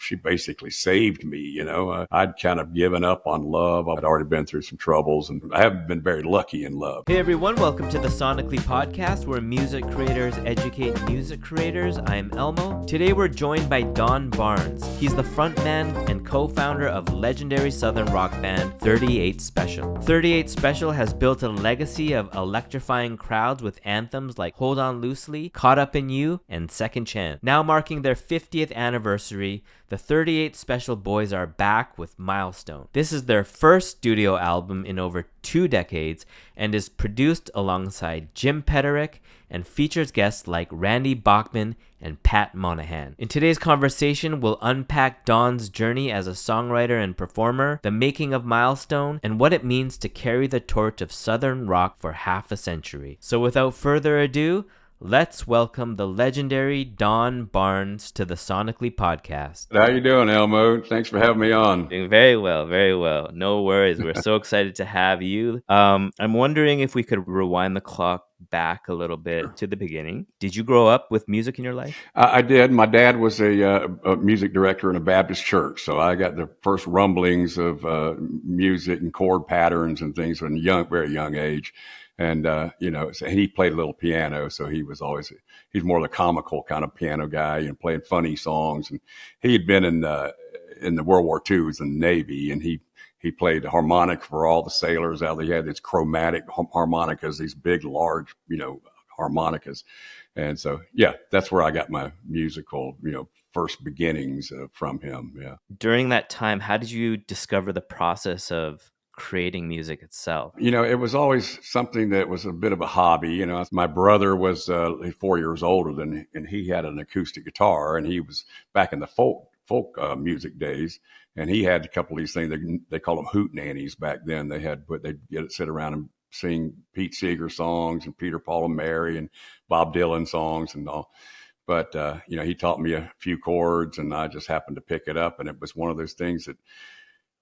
she basically saved me. I'd kind of given up on love. I'd already been through some troubles, and I haven't been very lucky in love. Hey everyone, welcome to the Sonically podcast, where music creators educate music creators. I'm Elmo. Today we're joined by Don Barnes. He's the frontman and co-founder of legendary southern rock band 38 Special. 38 Special has built a legacy of electrifying crowds with anthems like Hold On Loosely, Caught Up in You, and Second Chance. Now marking their 50th anniversary, the 38 Special boys are back with Milestone. This is their first studio album in over 2 decades and is produced alongside Jim Peterik and features guests like Randy Bachman and Pat Monahan. In today's conversation, we'll unpack Don's journey as a songwriter and performer, the making of Milestone, and what it means to carry the torch of Southern rock for half a century. So without further ado, let's welcome the legendary Don Barnes to the Sonically podcast. How you doing, Elmo? Thanks for having me on. Doing very well, very well. No worries. We're so excited to have you. I'm wondering if we could rewind the clock back a little bit to the beginning. Did you grow up with music in your life? I did. My dad was a music director in a Baptist church, so I got the first rumblings of music and chord patterns and things at a very young age. And, so he played a little piano. So he's more the comical kind of piano guy and playing funny songs. And he had been in the World War II, was in the Navy, and he played the harmonica for all the sailors out there. He had these chromatic harmonicas, these big, large, harmonicas. And so, yeah, that's where I got my musical, first beginnings from him. Yeah. During that time, how did you discover the process of creating music itself? It was always something that was a bit of a hobby. My brother was 4 years older than, and he had an acoustic guitar, and he was back in the folk music days, and he had a couple of these things. They call them hoot nannies back then. They'd sit around and sing Pete Seeger songs and Peter, Paul, and Mary and Bob Dylan songs and all. But he taught me a few chords, and I just happened to pick it up, and it was one of those things that,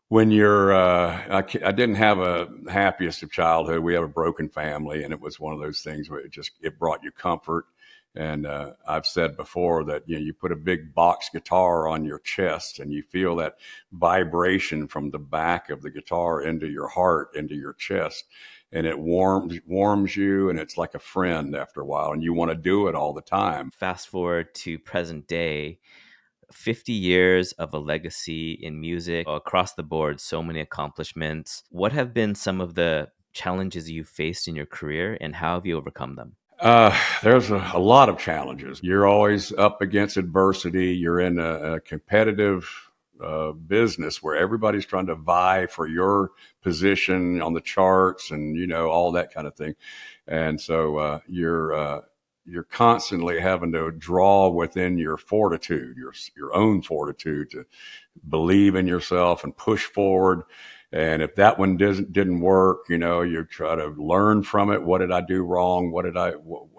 when you're, I didn't have a happiest of childhood. We have a broken family, and it was one of those things where it brought you comfort. And I've said before that, you put a big box guitar on your chest and you feel that vibration from the back of the guitar into your heart, into your chest. And it warms you, and it's like a friend after a while, and you want to do it all the time. Fast forward to present day, 50 years of a legacy in music across the board, so many accomplishments. What have been some of the challenges you faced in your career, and how have you overcome them? There's a lot of challenges. You're always up against adversity. You're in a competitive business where everybody's trying to vie for your position on the charts and, all that kind of thing. And so you're constantly having to draw within your fortitude, your own fortitude, to believe in yourself and push forward. And if that one didn't work, you try to learn from it. What did I do wrong?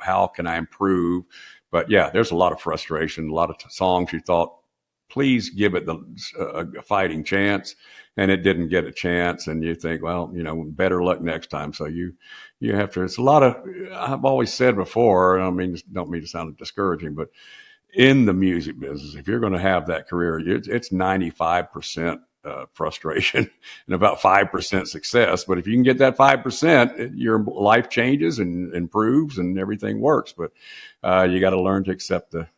How can I improve? But yeah, there's a lot of frustration, a lot of songs you thought, please give it a fighting chance, and it didn't get a chance. And you think, well, better luck next time. So you have to, it's a lot of, I've always said before, don't mean to sound discouraging, but in the music business, if you're going to have that career, it's 95% frustration and about 5% success. But if you can get that 5%, your life changes and improves and everything works. But you got to learn to accept the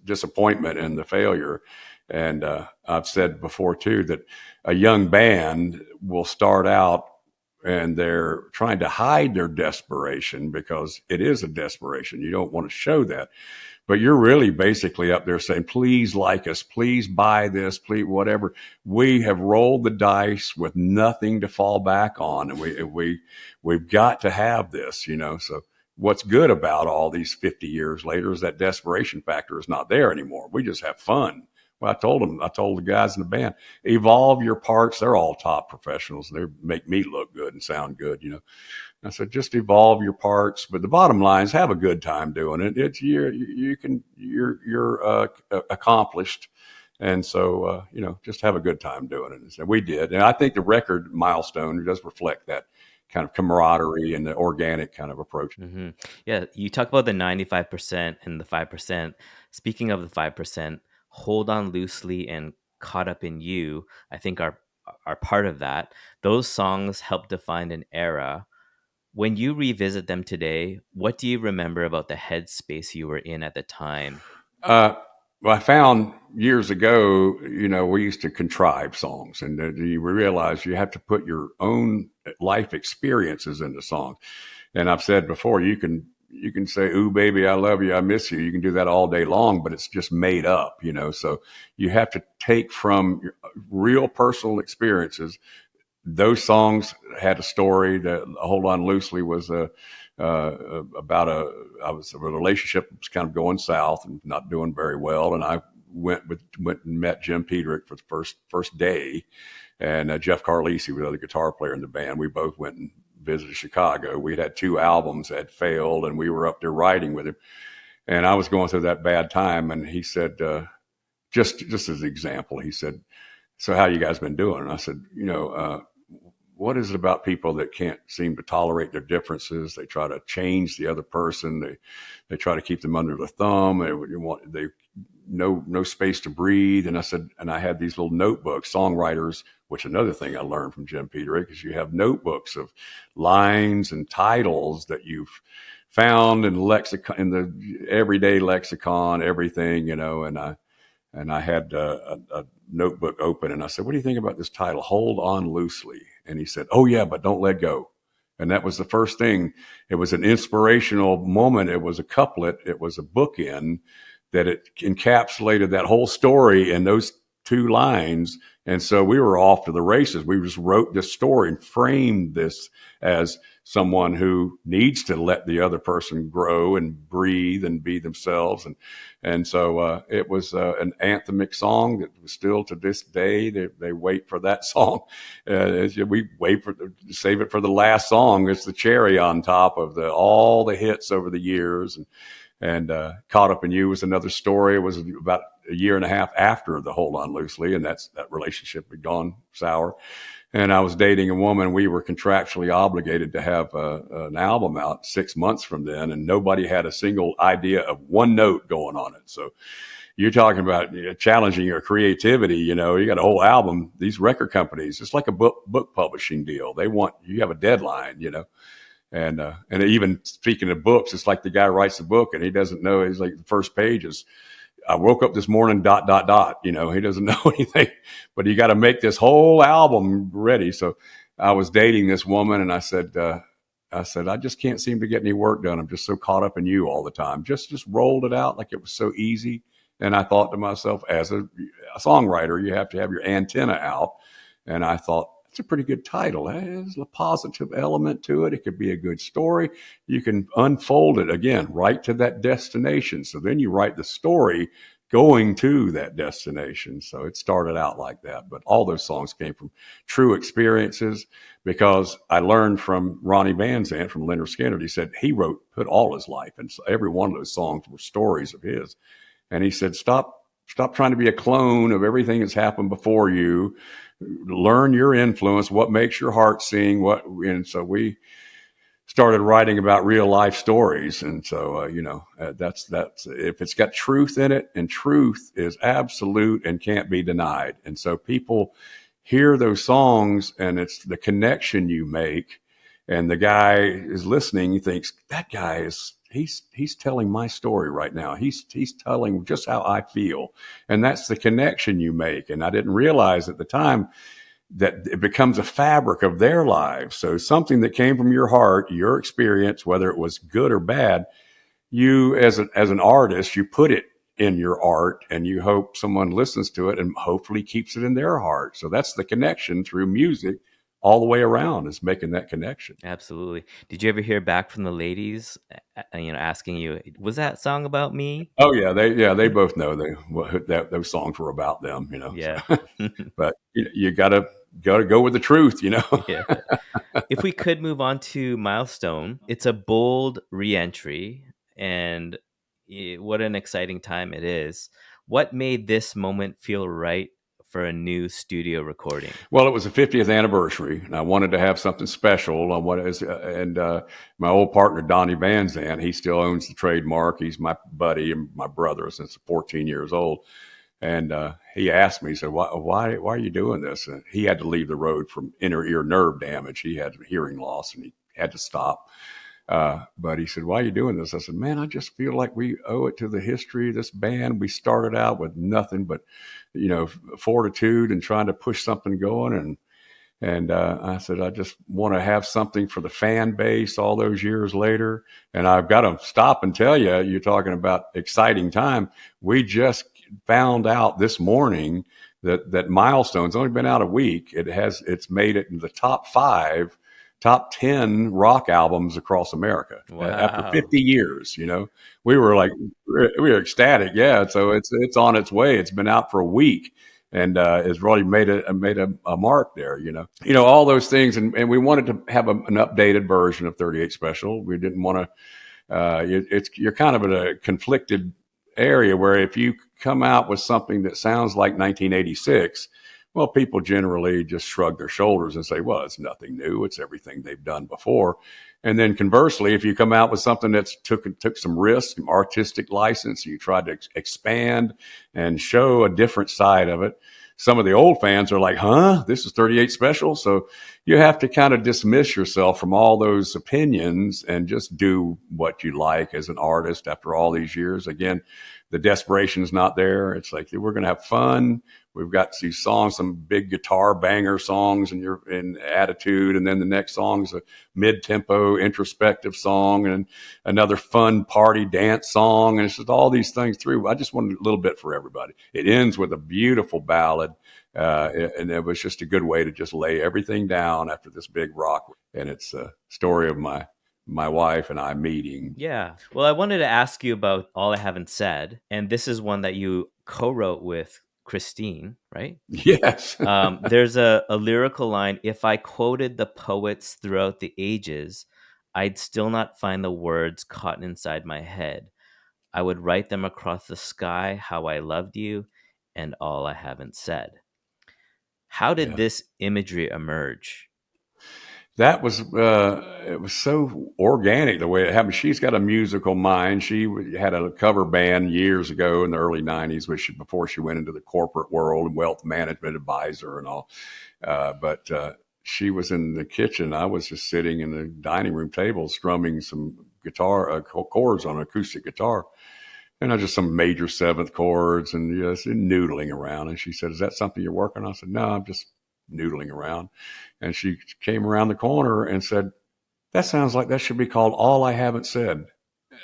disappointment and the failure. And I've said before too that a young band will start out and they're trying to hide their desperation, because it is a desperation. You don't want to show that, but you're really basically up there saying, please like us, please buy this, please, whatever. We have rolled the dice with nothing to fall back on. And we've got to have this, so what's good about all these 50 years later is that desperation factor is not there anymore. We just have fun. Well, I told the guys in the band, evolve your parts. They're all top professionals. They make me look good and sound good, I said, just evolve your parts. But the bottom line is have a good time doing it. It's you're accomplished. And so, just have a good time doing it. And so we did. And I think the record Milestone does reflect that kind of camaraderie and the organic kind of approach. Mm-hmm. Yeah. You talk about the 95% and the 5%. Speaking of the 5%, Hold On Loosely and Caught Up in You, I think are part of that. Those songs help define an era. When you revisit them today, what do you remember about the headspace you were in at the time? Uh, well, I found years ago, we used to contrive songs, and you realize you have to put your own life experiences into songs. And I've said before, you can say, "Ooh, baby, I love you, I miss you." You can do that all day long, but it's just made up, So you have to take from your real personal experiences. Those songs had a story. That Hold On Loosely was about a relationship that was kind of going south and not doing very well, and I went and met Jim Peterik for the first day, and Jeff Carlisi was the other guitar player in the band. We both went and visited Chicago. We'd had 2 albums that had failed, and we were up there writing with him. And I was going through that bad time, and he said, just as an example, he said, "So how you guys been doing?" And I said, what is it about people that can't seem to tolerate their differences? They try to change the other person. They try to keep them under the thumb. They no space to breathe. And I said, and I had these little notebooks, songwriters, which another thing I learned from Jim Peterik is you have notebooks of lines and titles that you've found in lexicon, in the everyday lexicon, everything, and I had a notebook open, and I said, "What do you think about this title, Hold On Loosely?" And he said, "Oh yeah, but don't let go." And that was the first thing. It was an inspirational moment. It was a couplet. It was a bookend that it encapsulated that whole story in those 2 lines. And so we were off to the races. We just wrote this story and framed this as someone who needs to let the other person grow and breathe and be themselves. And so it was an anthemic song that was still to this day. They wait for that song. We save it for the last song. It's the cherry on top of all the hits over the years. And Caught Up in You was another story. It was about a year and a half after the Hold On Loosely, and that relationship had gone sour. And I was dating a woman. We were contractually obligated to have an album out 6 months from then, and nobody had a single idea of one note going on it. So you're talking about challenging your creativity. You got a whole album. These record companies, it's like a book publishing deal. They want you have a deadline. And even speaking of books, it's like the guy writes a book and he doesn't know. He's like, the first page is, "I woke up this morning, ... He doesn't know anything, but you got to make this whole album ready." So I was dating this woman, and I said, "I just can't seem to get any work done. I'm just so caught up in you all the time." Just rolled it out like it was so easy. And I thought to myself, as a songwriter, you have to have your antenna out. And I thought, it's a pretty good title. There's a positive element to it. It could be a good story. You can unfold it again right to that destination. So then you write the story going to that destination. So it started out like that. But all those songs came from true experiences, because I learned from Ronnie Van Zant, from Leonard Skinner. He said he put all his life, and so every one of those songs were stories of his. And he said, stop trying to be a clone of everything that's happened before you. Learn your influence, what makes your heart sing. And so we started writing about real life stories. And so, that's if it's got truth in it, and truth is absolute and can't be denied. And so people hear those songs, and it's the connection you make. And the guy is listening. He thinks, that guy is, he's telling my story right now. He's telling just how I feel. And that's the connection you make. And I didn't realize at the time that it becomes a fabric of their lives. So something that came from your heart, your experience, whether it was good or bad, you as an artist, you put it in your art, and you hope someone listens to it and hopefully keeps it in their heart. So that's the connection through music. All the way around is making that connection. Absolutely. Did you ever hear back from the ladies, asking you, was that song about me? Oh yeah, they both know that those songs were about them. Yeah. So, but you gotta go with the truth. Yeah. If we could move on to Milestone, it's a bold re-entry, and what an exciting time it is. What made this moment feel right for a new studio recording? Well, it was the 50th anniversary, and I wanted to have something special. My old partner Donnie Van Zant, he still owns the trademark. He's my buddy and my brother since 14 years old. And he asked me, he said, why are you doing this? And he had to leave the road from inner ear nerve damage. He had hearing loss and he had to stop. But he said, why are you doing this? I said, man, I just feel like we owe it to the history of this band. We started out with nothing but, fortitude and trying to push something going. And I said, I just want to have something for the fan base all those years later. And I've got to stop and tell you, you're talking about exciting time. We just found out this morning that Milestone's only been out a week. It's made it in the top 10 rock albums across America. Wow. After 50 years. We were ecstatic. Yeah. So it's on its way. It's been out for a week. And it's really made a mark there, all those things. And we wanted to have an updated version of 38 Special. We didn't want to, you're kind of in a conflicted area where if you come out with something that sounds like 1986, well, people generally just shrug their shoulders and say, well, it's nothing new. It's everything they've done before. And then conversely, if you come out with something that's took some risk, some artistic license, you tried to expand and show a different side of it, some of the old fans are like, huh, this is 38 Special? So you have to kind of dismiss yourself from all those opinions and just do what you like as an artist after all these years. Again, the desperation is not there. It's like, we're going to have fun. We've got these songs, some big guitar banger songs in attitude. And then the next song is a mid-tempo introspective song and another fun party dance song. And it's just all these things through. I just wanted a little bit for everybody. It ends with a beautiful ballad. And it was just a good way to just lay everything down after this big rock. And it's a story of my wife and I meeting. Yeah. Well, I wanted to ask you about All I Haven't Said. And this is one that you co-wrote with Christine, right? Yes. There's a lyrical line, if I quoted the poets throughout the ages, I'd still not find the words caught inside my head. I would write them across the sky, how I loved you, and all I haven't said. How did this imagery emerge? That was it was so organic the way it happened. She's got a musical mind. She had a cover band years ago in the early 90s, before she went into the corporate world and wealth management advisor and all. But she was in the kitchen. I was just sitting in the dining room table strumming some guitar chords on an acoustic guitar. And I just some major seventh chords and just noodling around. And she said, is that something you're working on? I said, no, I'm just noodling around. And she came around the corner and said, that sounds like that should be called All I Haven't Said.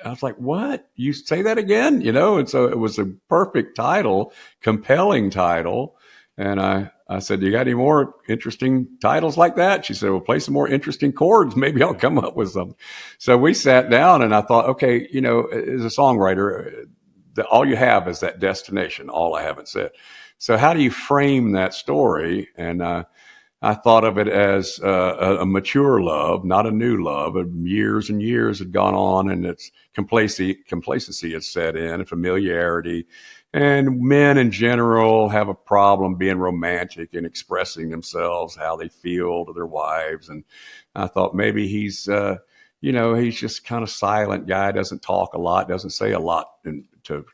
I was like, what? You say that again? And so it was a perfect title, compelling title. And I said, you got any more interesting titles like that? She said, well, play some more interesting chords. Maybe I'll come up with something. So we sat down and I thought, okay, as a songwriter, all you have is that destination, all I haven't said. So how do you frame that story? And I thought of it as a mature love, not a new love. Years and years had gone on, and it's complacency had set in, and familiarity. And men in general have a problem being romantic and expressing themselves, how they feel to their wives. And I thought maybe he's just kind of silent guy, doesn't talk a lot, doesn't say a lot to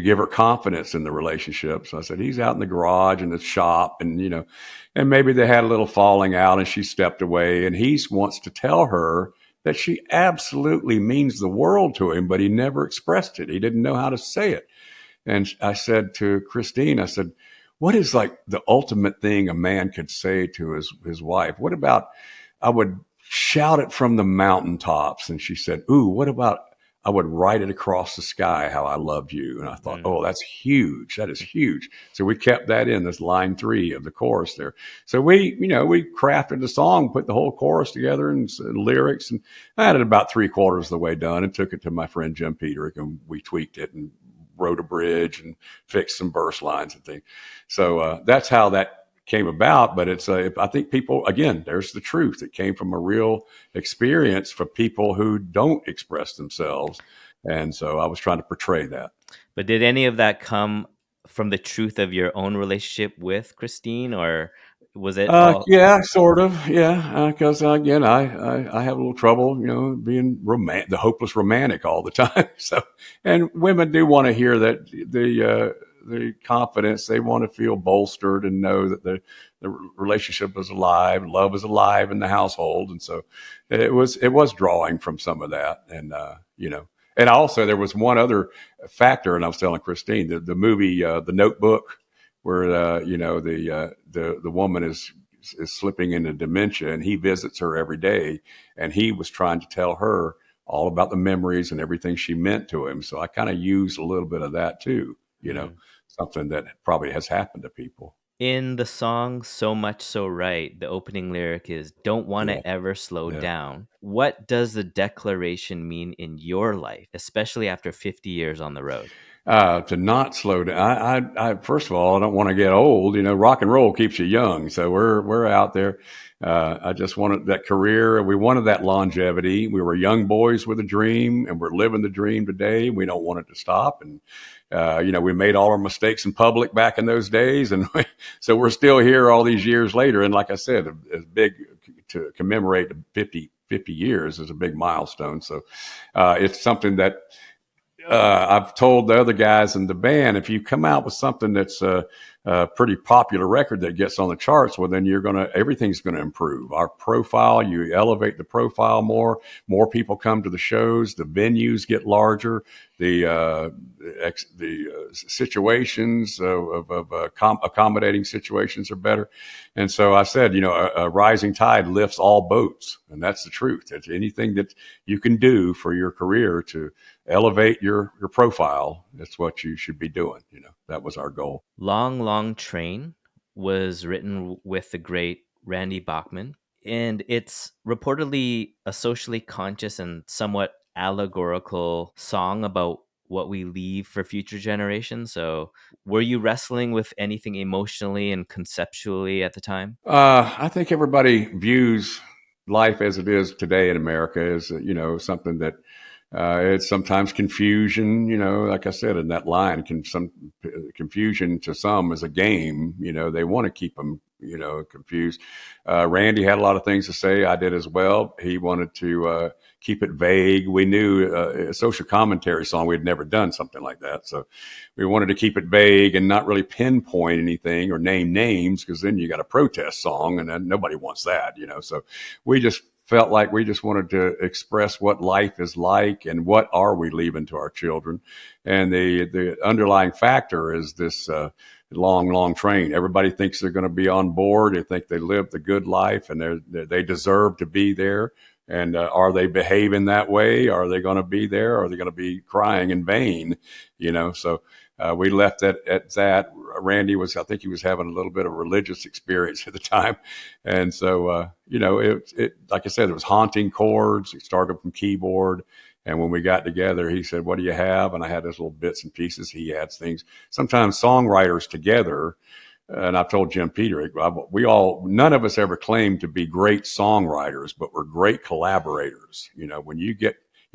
give her confidence in the relationship. So I said, he's out in the garage in the shop and maybe they had a little falling out and she stepped away and he wants to tell her that she absolutely means the world to him, but he never expressed it. He didn't know how to say it. And I said to Christine, I said, what is like the ultimate thing a man could say to his wife? What about, I would shout it from the mountaintops. And she said, ooh, what about, I would write it across the sky, how I loved you. And I thought, oh, that's huge. That is huge. So we kept that in this line 3 of the chorus there. So we crafted the song, put the whole chorus together and lyrics. And I had it about 3/4 of the way done and took it to my friend Jim Peterik and we tweaked it and wrote a bridge and fixed some verse lines and things. So that's how that came about. But it's I think people, again, there's the truth. It came from a real experience for people who don't express themselves. And so I was trying to portray that. But did any of that come from the truth of your own relationship with Christine, or Was it all? Yeah, sort of. Yeah, because again, I have a little trouble, being the hopeless romantic all the time. So, and women do want to hear that the confidence. They want to feel bolstered and know that the relationship is alive, love is alive in the household, and so it was drawing from some of that, and and also there was one other factor, and I was telling Christine the movie The Notebook, where the woman is slipping into dementia, and he visits her every day, and he was trying to tell her all about the memories and everything she meant to him. So I kind of used a little bit of that too, Mm. something that probably has happened to people. In the song So Much So Right, the opening lyric is "Don't want Yeah, to ever slow yeah. down." What does the declaration mean in your life, especially after 50 years on the road? To not slow down. First of all, I don't want to get old. Rock and roll keeps you young, so we're out there. I just wanted that career. We wanted that longevity. We were young boys with a dream, and we're living the dream today. We don't want it to stop. And we made all our mistakes in public back in those days, and so we're still here all these years later. And like I said, as big to commemorate the 50 years is a big milestone. So it's something that I've told the other guys in the band, if you come out with something that's a pretty popular record that gets on the charts, well, then everything's going to improve. Our profile, you elevate the profile more people come to the shows, the venues get larger, the situations of accommodating situations are better. And so I said, a rising tide lifts all boats, and that's the truth. It's anything that you can do for your career to elevate your profile. That's what you should be doing. That was our goal. Long, Long Train was written with the great Randy Bachman, and it's reportedly a socially conscious and somewhat allegorical song about what we leave for future generations. So, were you wrestling with anything emotionally and conceptually at the time? I think everybody views life as it is today in America as something that it's sometimes confusion. Like I said in that line, confusion to some is a game. They want to keep them confused. Randy had a lot of things to say. I did as well. He wanted to keep it vague. We knew a social commentary song. We'd never done something like that, so we wanted to keep it vague and not really pinpoint anything or name names, because then you got a protest song, and then nobody wants that. So we just felt like we just wanted to express what life is like and what are we leaving to our children. And the underlying factor is this long train. Everybody thinks they're going to be on board. They think they lived the good life and they deserve to be there. And are they behaving that way? Are they going to be there? Are they going to be crying in vain? So we left it at that. Randy I think he was having a little bit of religious experience at the time. And so, it like I said, it was haunting chords. It started from keyboard. And when we got together, he said, "What do you have?" And I had those little bits and pieces. He adds things. Sometimes songwriters together, and I've told Jim Peterik, none of us ever claimed to be great songwriters, but we're great collaborators. When you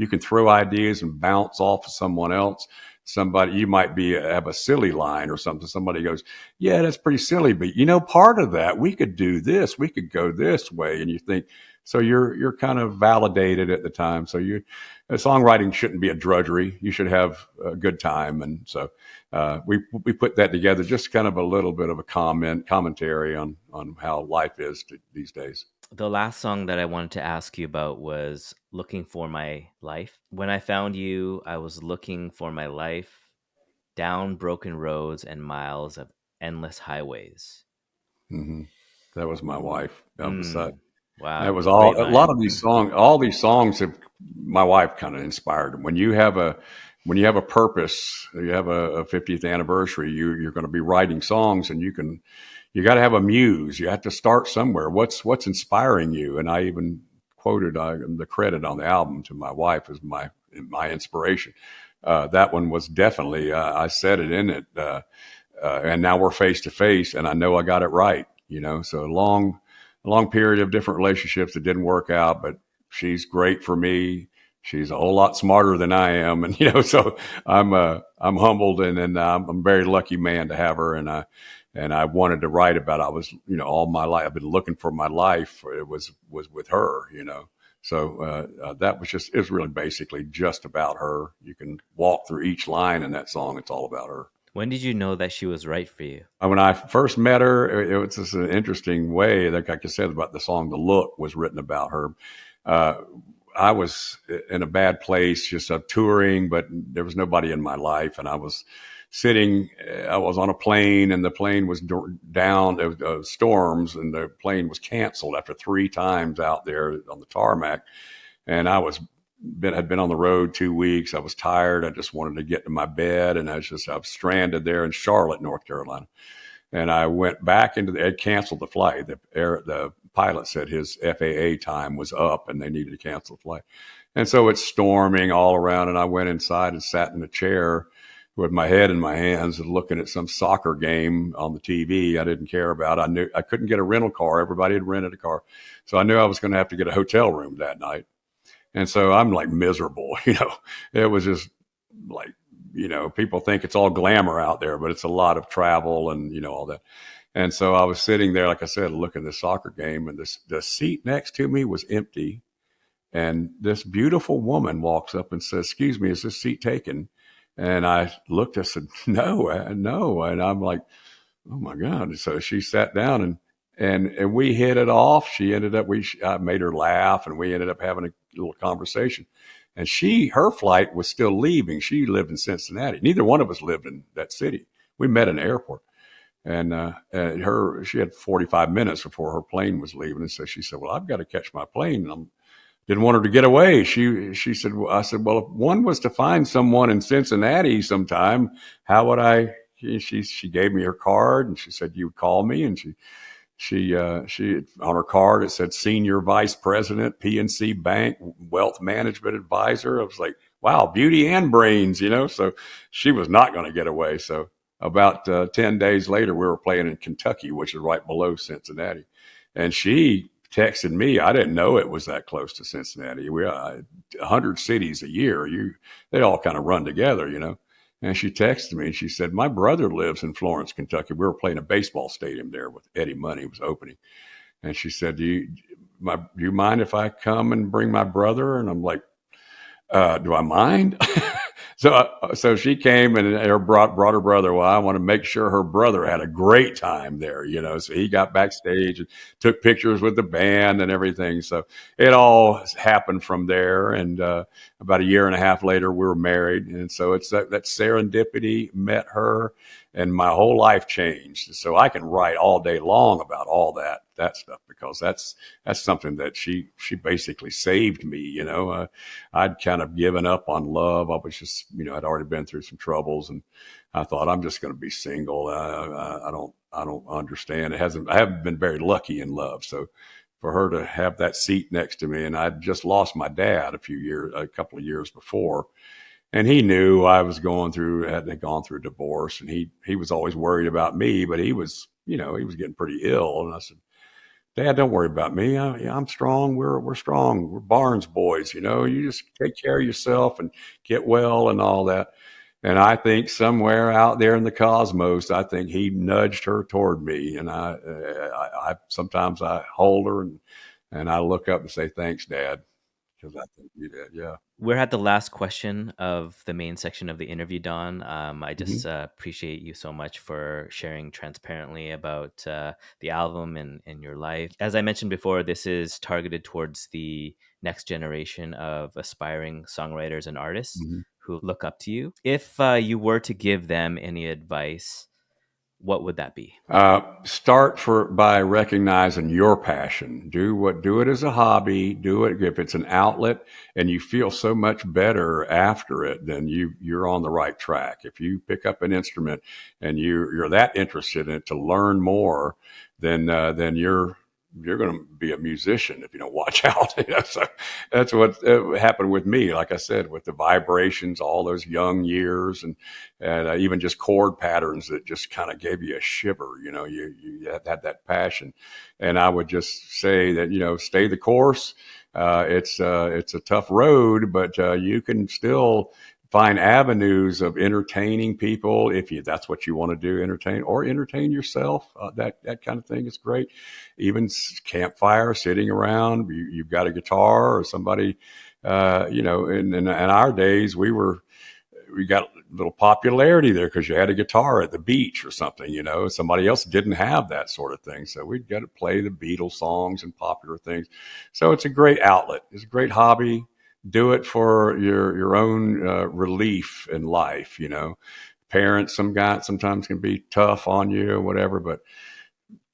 can throw ideas and bounce off of someone else. Somebody, you might have a silly line or something. Somebody goes, "Yeah, that's pretty silly, but part of that, we could do this, we could go this way." And you think, so you're kind of validated at the time. So songwriting shouldn't be a drudgery. You should have a good time. And so we put that together, just kind of a little bit of a commentary on how life is these days. The last song that I wanted to ask you about was Looking for My Life. When I found you, I was looking for my life down broken roads and miles of endless highways. Mm-hmm. That was my wife. That Wow, was great all. A lot line. of these songs, all these songs have my wife kind of inspired them. When you have a purpose, you have a 50th anniversary, you're going to be writing songs, and you got to have a muse. You have to start somewhere. What's inspiring you? And I even quoted the credit on the album to my wife as my inspiration. That one was definitely, I said it in it. And now we're face to face, and I know I got it right. So a long period of different relationships that didn't work out, but she's great for me. she's a whole lot smarter than I am, and so I'm humbled, and I'm a very lucky man to have her, and I wanted to write about. I was, all my life I've been looking for my life. It was with her. So that was it was really basically just about her. You can walk through each line in that song. It's all about her. When did you know that she was right for you? When I first met her, it was just an interesting way. Like I said about the song, "The Look" was written about her. I was in a bad place, just touring, but there was nobody in my life, and I was sitting. I was on a plane, and the plane was down. There was storms, and the plane was canceled after 3 times out there on the tarmac. And had been on the road 2 weeks. I was tired. I just wanted to get to my bed, and I was stranded there in Charlotte, North Carolina. And I went back they canceled the flight. The pilot said his FAA time was up and they needed to cancel the flight. And so it's storming all around. And I went inside and sat in a chair with my head in my hands and looking at some soccer game on the TV I didn't care about. I knew I couldn't get a rental car. Everybody had rented a car. So I knew I was going to have to get a hotel room that night. And so I'm like miserable, It was just like, people think it's all glamour out there, but it's a lot of travel and, all that. And so I was sitting there, like I said, looking at the soccer game, and the seat next to me was empty. And this beautiful woman walks up and says, "Excuse me, is this seat taken?" And I looked, I said, no. And I'm like, oh my God. So she sat down and we hit it off. She ended up, I made her laugh, and we ended up having a little conversation. And her flight was still leaving. She lived in Cincinnati. Neither one of us lived in that city. We met in the airport. And she had 45 minutes before her plane was leaving. And so she said, "Well, I've got to catch my plane." And didn't want her to get away. She said, I said, "Well, if one was to find someone in Cincinnati sometime, how would I?" She gave me her card, and she said, "You would call me." And she on her card, it said Senior Vice President, PNC Bank, Wealth Management Advisor. I was like, wow, beauty and brains, So she was not going to get away. So about 10 days later, we were playing in Kentucky, which is right below Cincinnati. And she texted me. I didn't know it was that close to Cincinnati. We 100 cities a year. They all kind of run together, And she texted me and she said, "My brother lives in Florence, Kentucky." We were playing a baseball stadium there with Eddie Money was opening. And she said, do you mind if I come and bring my brother? And I'm like, do I mind? So she came and brought her brother. Well, I want to make sure her brother had a great time there, So he got backstage and took pictures with the band and everything. So it all happened from there. And about a year and a half later, we were married. And so it's that serendipity, met her, and my whole life changed. So I can write all day long about all that stuff, because that's something that she basically saved me. I'd kind of given up on love. I was just, I'd already been through some troubles, and I thought, I'm just going to be single. I don't understand. I haven't been very lucky in love. So for her to have that seat next to me, and I'd just lost my dad a couple of years before. And he knew I was had gone through a divorce, and he was always worried about me, but he was getting pretty ill. And I said, "Dad, don't worry about me. I'm strong. We're strong. We're Barnes boys. You just take care of yourself and get well and all that." And I think somewhere out there in the cosmos, I think he nudged her toward me. And I sometimes I hold her and I look up and say, "Thanks, Dad," because I think you did. Yeah. We're at the last question of the main section of the interview, Don. I just appreciate you so much for sharing transparently about the album and your life. As I mentioned before, this is targeted towards the next generation of aspiring songwriters and artists who look up to you. If you were to give them any advice, what would that be? Start by recognizing your passion. Do it as a hobby. Do it if it's an outlet, and you feel so much better after it. Then you're on the right track. If you pick up an instrument and you're that interested in it to learn more, then you're you're going to be a musician if you don't watch out. So that's what happened with me. Like I said, with the vibrations, all those young years, and even just chord patterns that just kind of gave you a shiver. You had that passion, and I would just say that stay the course. It's a tough road, but you can still find avenues of entertaining people if that's what you want to do, entertain yourself. That kind of thing is great. Even campfire, sitting around, you've got a guitar or somebody, in our days, we got a little popularity there because you had a guitar at the beach or something, somebody else didn't have that sort of thing. So we'd got to play the Beatles songs and popular things. So it's a great outlet. It's a great hobby. Do it for your own relief in life. Parents sometimes can be tough on you or whatever, but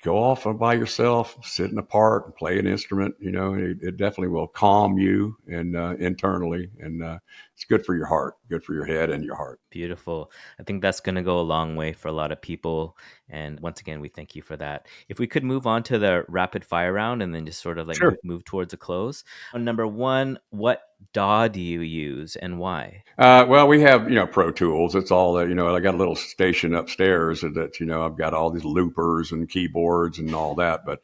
go off by yourself, sit in a park and play an instrument. It definitely will calm you and internally, and it's good for your heart, good for your head and your heart. Beautiful. I think that's going to go a long way for a lot of people. And once again, we thank you for that. If we could move on to the rapid fire round and then just sort of like Sure. move towards a close. Number one, what DAW do you use and why? Well, we have, Pro Tools. It's all that, I got a little station upstairs that, I've got all these loopers and keyboards and all that, but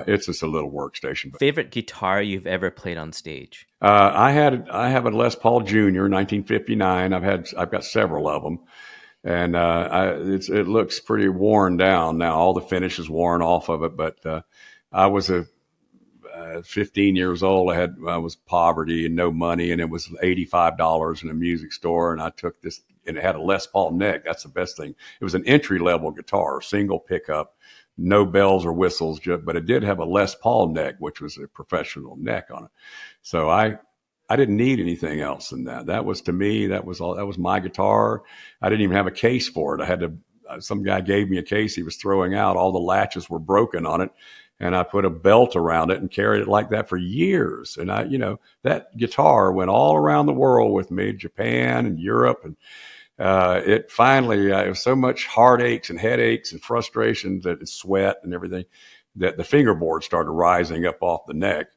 it's just a little workstation. Favorite guitar you've ever played on stage? I have a Les Paul Jr. 1959. I've got several of them, and it looks pretty worn down now. All the finish is worn off of it, but I was 15 years old. I was poverty and no money, and it was $85 in a music store. And I took this, and it had a Les Paul neck. That's the best thing. It was an entry level guitar, single pickup, no bells or whistles, but it did have a Les Paul neck, which was a professional neck on it. So I didn't need anything else than that. That was, to me, that was all. That was my guitar. I didn't even have a case for it. I had to. Some guy gave me a case he was throwing out. All the latches were broken on it. And I put a belt around it and carried it like that for years. And that guitar went all around the world with me, Japan and Europe. And it finally, it was so much heartaches and headaches and frustrations and sweat and everything that the fingerboard started rising up off the neck.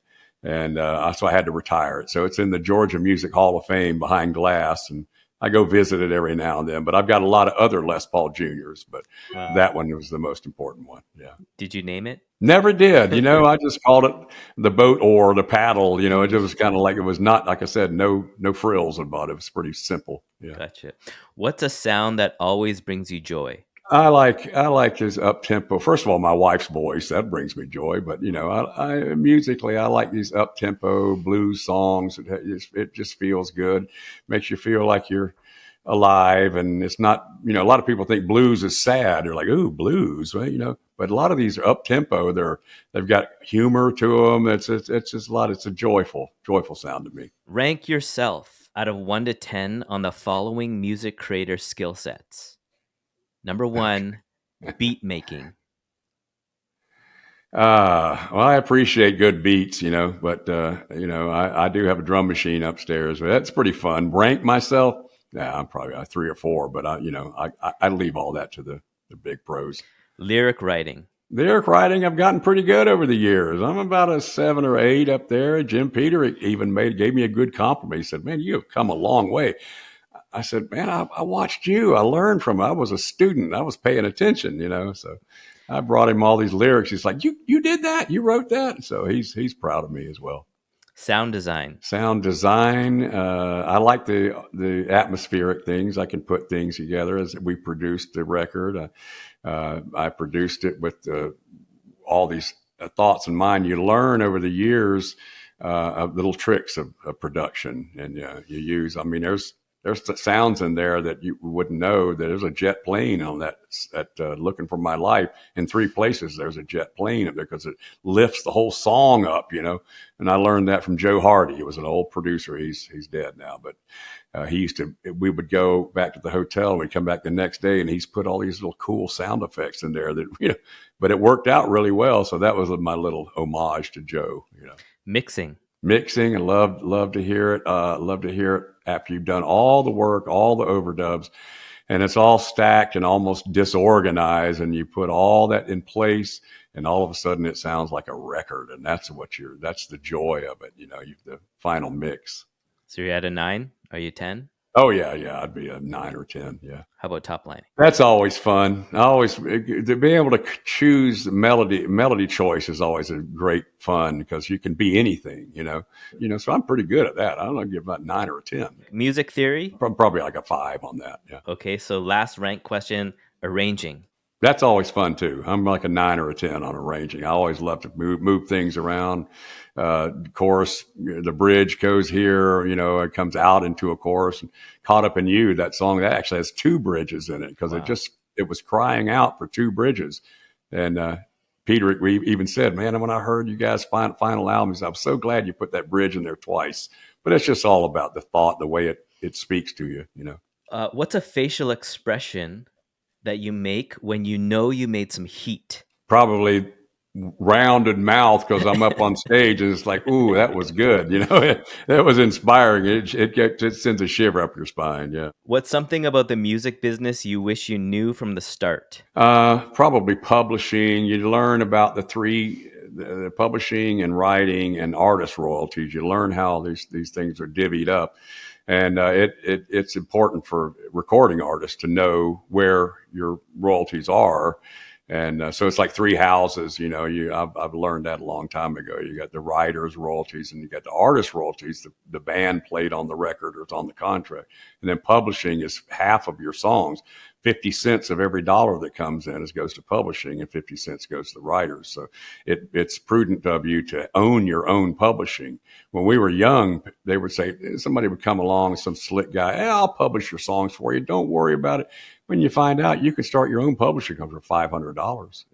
And so I had to retire it. So it's in the Georgia Music Hall of Fame behind glass. And I go visit it every now and then, but I've got a lot of other Les Paul Juniors, but that one was the most important one. Yeah. Did you name it? Never did. I just called it the boat or the paddle. It was kind of like, it was not, like I said, no frills about it. It was pretty simple. Yeah. Gotcha. What's a sound that always brings you joy? I like his up tempo. First of all, my wife's voice, that brings me joy. But I musically, I like these up tempo blues songs. It just feels good, makes you feel like you're alive. And it's not, a lot of people think blues is sad. They're like, ooh, blues, well, but a lot of these are up tempo. They've got humor to them. It's just a lot. It's a joyful sound to me. Rank yourself out of 1 to 10 on the following music creator skill sets. Number 1, beat making. Well, I appreciate good beats, but I do have a drum machine upstairs. But that's pretty fun. Rank myself, I'm probably a 3 or 4, but I leave all that to the big pros. Lyric writing. Lyric writing, I've gotten pretty good over the years. I'm about a 7 or 8 up there. Jim Peterik even gave me a good compliment. He said, "Man, you have come a long way." I said, "Man, I watched you. I learned from it. I was a student. I was paying attention, So I brought him all these lyrics. He's like, "You did that? You wrote that?" So he's proud of me as well. Sound design. I like the atmospheric things. I can put things together. As we produced the record, I produced it with all these thoughts in mind. You learn over the years of little tricks of production, and you use. I mean, there's sounds in there that you wouldn't know. That there's a jet plane on that Looking for My Life. In 3 places there's a jet plane up there because it lifts the whole song up, and I learned that from Joe Hardy. He was an old producer. He's dead now, but we would go back to the hotel and we'd come back the next day and he's put all these little cool sound effects in there that but it worked out really well. So that was my little homage to Joe. Mixing, I love to hear it. Love to hear it after you've done all the work, all the overdubs. and it's all stacked and almost disorganized, and you put all that in place, and all of a sudden it sounds like a record, and that's the joy of it, the final mix. So you're at a 9? Are you 10? Oh yeah, I'd be a 9 or 10. Yeah. How about toplining? That's always fun. To be able to choose melody choice is always a great fun, because you can be anything, So I'm pretty good at that. I don't know, give about 9 or a 10. Music theory? Probably like a 5 on that. Yeah. Okay, so last rank question, arranging. That's always fun too. I'm like a 9 or a 10 on arranging. I always love to move things around. Chorus, the bridge goes here, it comes out into a chorus. And Caught Up in You, that song, that actually has 2 bridges in it, because Wow. it was crying out for 2 bridges. And Peterik, we even said, man, when I heard you guys' final albums, I'm so glad you put that bridge in there twice. But it's just all about the thought, the way it speaks to you, What's a facial expression that you make when you know you made some heat? Probably rounded mouth, because I'm up on stage and it's like, ooh, that was good. That was inspiring. It sends a shiver up your spine. Yeah. What's something about the music business you wish you knew from the start? Probably publishing. You learn about the publishing and writing and artist royalties. You learn how these things are divvied up. And it's important for recording artists to know where your royalties are. And so it's like 3 houses, I've learned that a long time ago. You got the writer's royalties, and you got the artist royalties, the band played on the record or it's on the contract. And then publishing is half of your songs. 50 cents of every dollar that comes in goes to publishing, and 50 cents goes to the writers. So it's prudent of you to own your own publishing. When we were young, they would say, somebody would come along, some slick guy, hey, I'll publish your songs for you. Don't worry about it. When you find out you can start your own publishing company for $500,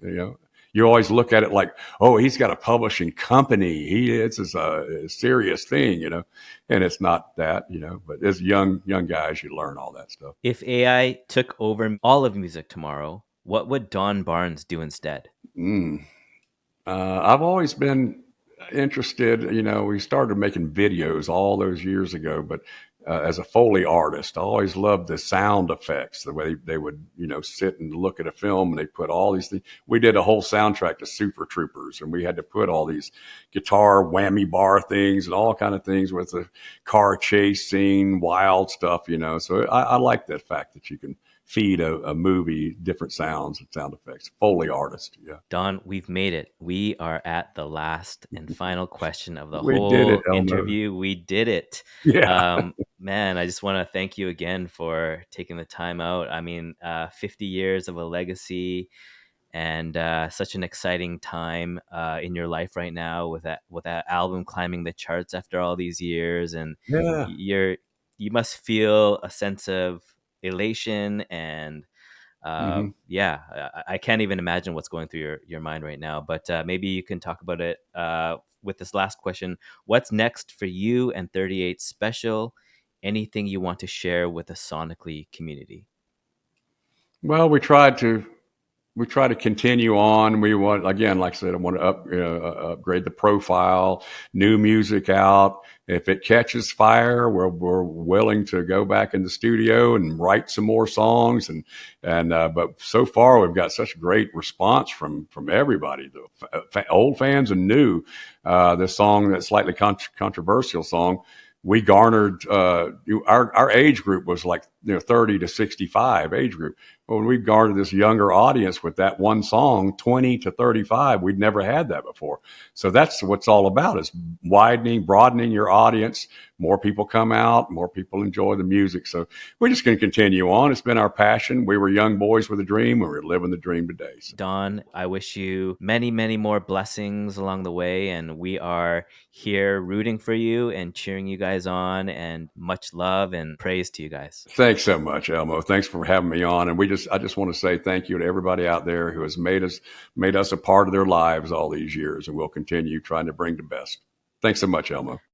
you always look at it like, oh, he's got a publishing company. It's a serious thing, and it's not that, but as young guys, you learn all that stuff. If AI took over all of music tomorrow, what would Don Barnes do instead? I've always been interested, we started making videos all those years ago, but as a Foley artist, I always loved the sound effects, the way they would, sit and look at a film, and they put all these things. We did a whole soundtrack to Super Troopers, and we had to put all these guitar whammy bar things and all kind of things with the car chase scene, wild stuff, So I like that fact that you can feed a movie different sounds and sound effects. Foley artist. Yeah. Don, we've made it. We are at the last and final question of the We whole did it, Elmo. interview. We did it. Yeah. Man, I just want to thank you again for taking the time out. I mean, 50 years of a legacy, and such an exciting time in your life right now with that album climbing the charts after all these years. And Yeah. you must feel a sense of elation, and I can't even imagine what's going through your mind right now, but maybe you can talk about it with this last question. What's next for you and 38 Special? Anything you want to share with the Sonic.ly community? Well, we try to continue on. We want, again, like I said, I want to upgrade the profile, new music out. If it catches fire, we're willing to go back in the studio and write some more songs. But so far we've got such great response from everybody, the old fans and new. This song, that slightly controversial song, we garnered our age group was like 30 to 65 age group. But when we garnered this younger audience with that one song, 20 to 35, we'd never had that before. So that's what's all about, is broadening your audience. More people come out, more people enjoy the music. So we're just going to continue on. It's been our passion. We were young boys with a dream, and we're living the dream today. So. Don, I wish you many, many more blessings along the way, and we are here rooting for you and cheering you guys on, and much love and praise to you guys. Thanks so much, Elmo. Thanks for having me on. And I just want to say thank you to everybody out there who has made us a part of their lives all these years, and we'll continue trying to bring the best. Thanks so much, Elmo.